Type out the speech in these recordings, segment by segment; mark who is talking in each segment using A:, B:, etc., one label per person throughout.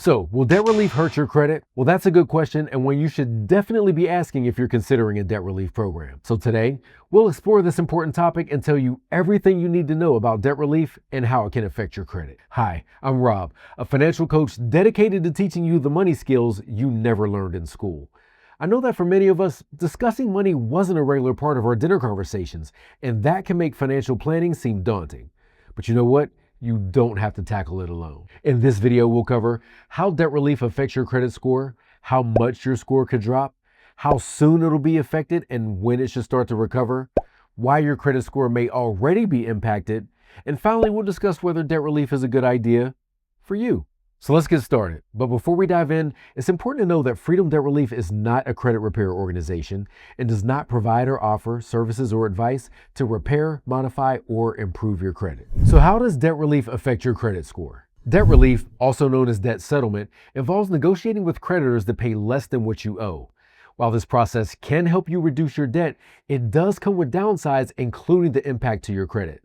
A: So, will debt relief hurt your credit? Well, that's a good question and one you should definitely be asking if you're considering a debt relief program. So today, we'll explore this important topic and tell you everything you need to know about debt relief and how it can affect your credit. Hi, I'm Rob, a financial coach dedicated to teaching you the money skills you never learned in school. I know that for many of us, discussing money wasn't a regular part of our dinner conversations, and that can make financial planning seem daunting. But you know what? You don't have to tackle it alone. In this video, we'll cover how debt relief affects your credit score, how much your score could drop, how soon it'll be affected and when it should start to recover, why your credit score may already be impacted, and finally, we'll discuss whether debt relief is a good idea for you. So let's get started. But before we dive in, it's important to know that Freedom Debt Relief is not a credit repair organization and does not provide or offer services or advice to repair, modify, or improve your credit. So how does debt relief affect your credit score? Debt relief, also known as debt settlement, involves negotiating with creditors that pay less than what you owe. While this process can help you reduce your debt, it does come with downsides, including the impact to your credit.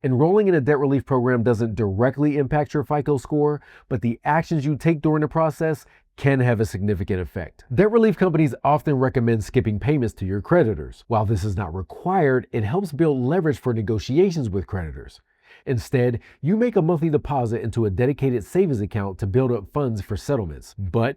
A: Enrolling in a debt relief program doesn't directly impact your FICO score, but the actions you take during the process can have a significant effect. Debt relief companies often recommend skipping payments to your creditors. While this is not required, it helps build leverage for negotiations with creditors. Instead, you make a monthly deposit into a dedicated savings account to build up funds for settlements. But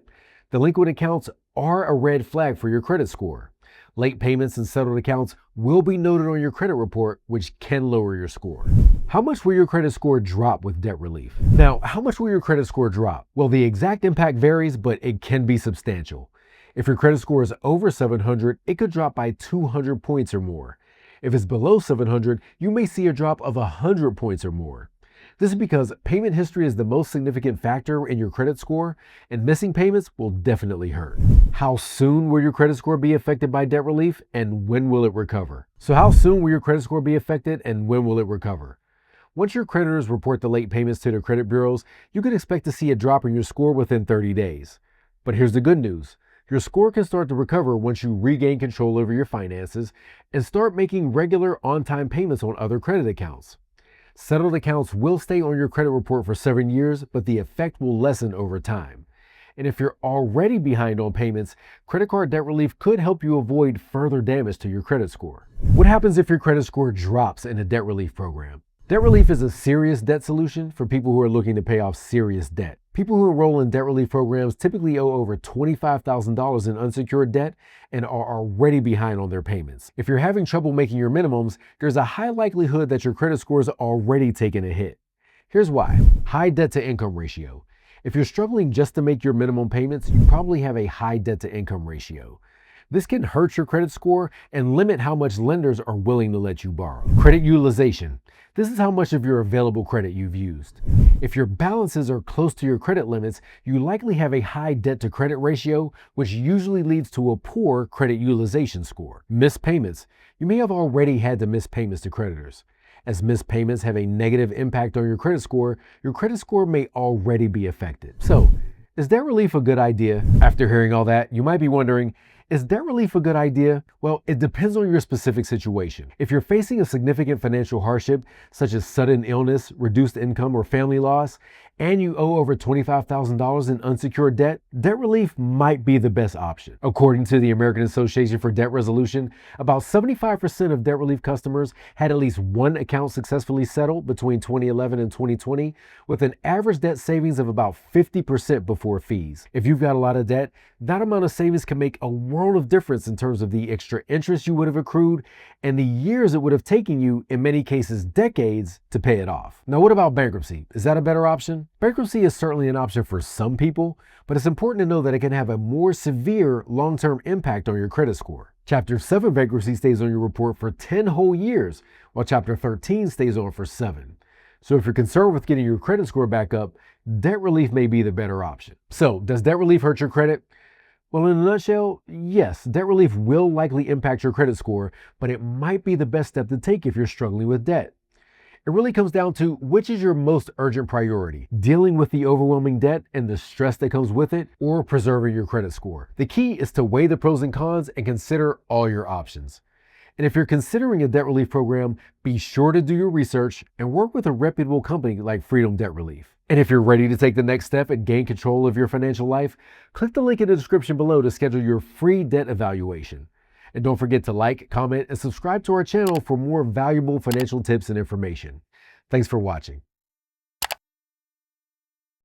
A: delinquent accounts are a red flag for your credit score. Late payments and settled accounts will be noted on your credit report, which can lower your score. How much will your credit score drop with debt relief? Now, how much will your credit score drop? Well, the exact impact varies, but it can be substantial. If your credit score is over 700, it could drop by 200 points or more. If it's below 700, you may see a drop of 100 points or more. This is because payment history is the most significant factor in your credit score, and missing payments will definitely hurt. How soon will your credit score be affected by debt relief, and when will it recover? So how soon will your credit score be affected, and when will it recover? Once your creditors report the late payments to their credit bureaus, you can expect to see a drop in your score within 30 days. But here's the good news. Your score can start to recover once you regain control over your finances and start making regular on-time payments on other credit accounts. Settled accounts will stay on your credit report for 7 years, but the effect will lessen over time. And if you're already behind on payments, credit card debt relief could help you avoid further damage to your credit score. What happens if your credit score drops in a debt relief program? Debt relief is a serious debt solution for people who are looking to pay off serious debt. People who enroll in debt relief programs typically owe over $25,000 in unsecured debt and are already behind on their payments. If you're having trouble making your minimums, there's a high likelihood that your credit score is already taking a hit. Here's why. High debt to income ratio. If you're struggling just to make your minimum payments, you probably have a high debt to income ratio. This can hurt your credit score and limit how much lenders are willing to let you borrow. Credit utilization. This is how much of your available credit you've used. If your balances are close to your credit limits, you likely have a high debt to credit ratio, which usually leads to a poor credit utilization score. Missed payments. You may have already had to miss payments to creditors. As missed payments have a negative impact on your credit score may already be affected. So, is debt relief a good idea? After hearing all that, you might be wondering, is debt relief a good idea? Well, it depends on your specific situation. If you're facing a significant financial hardship, such as sudden illness, reduced income, or family loss, and you owe over $25,000 in unsecured debt, debt relief might be the best option. According to the American Association for Debt Resolution, about 75% of debt relief customers had at least one account successfully settled between 2011 and 2020, with an average debt savings of about 50% before fees. If you've got a lot of debt, that amount of savings can make a world of difference in terms of the extra interest you would have accrued and the years it would have taken you, in many cases decades, to pay it off. Now, what about bankruptcy? Is that a better option? Bankruptcy is certainly an option for some people, but it's important to know that it can have a more severe long-term impact on your credit score. Chapter 7 bankruptcy stays on your report for 10 whole years, while Chapter 13 stays on for 7. So if you're concerned with getting your credit score back up, debt relief may be the better option. So, does debt relief hurt your credit? Well, in a nutshell, yes, debt relief will likely impact your credit score, but it might be the best step to take if you're struggling with debt. It really comes down to which is your most urgent priority, dealing with the overwhelming debt and the stress that comes with it, or preserving your credit score. The key is to weigh the pros and cons and consider all your options. And if you're considering a debt relief program, be sure to do your research and work with a reputable company like Freedom Debt Relief. And if you're ready to take the next step and gain control of your financial life, click the link in the description below to schedule your free debt evaluation. And don't forget to like, comment, and subscribe to our channel for more valuable financial tips and information. Thanks for watching.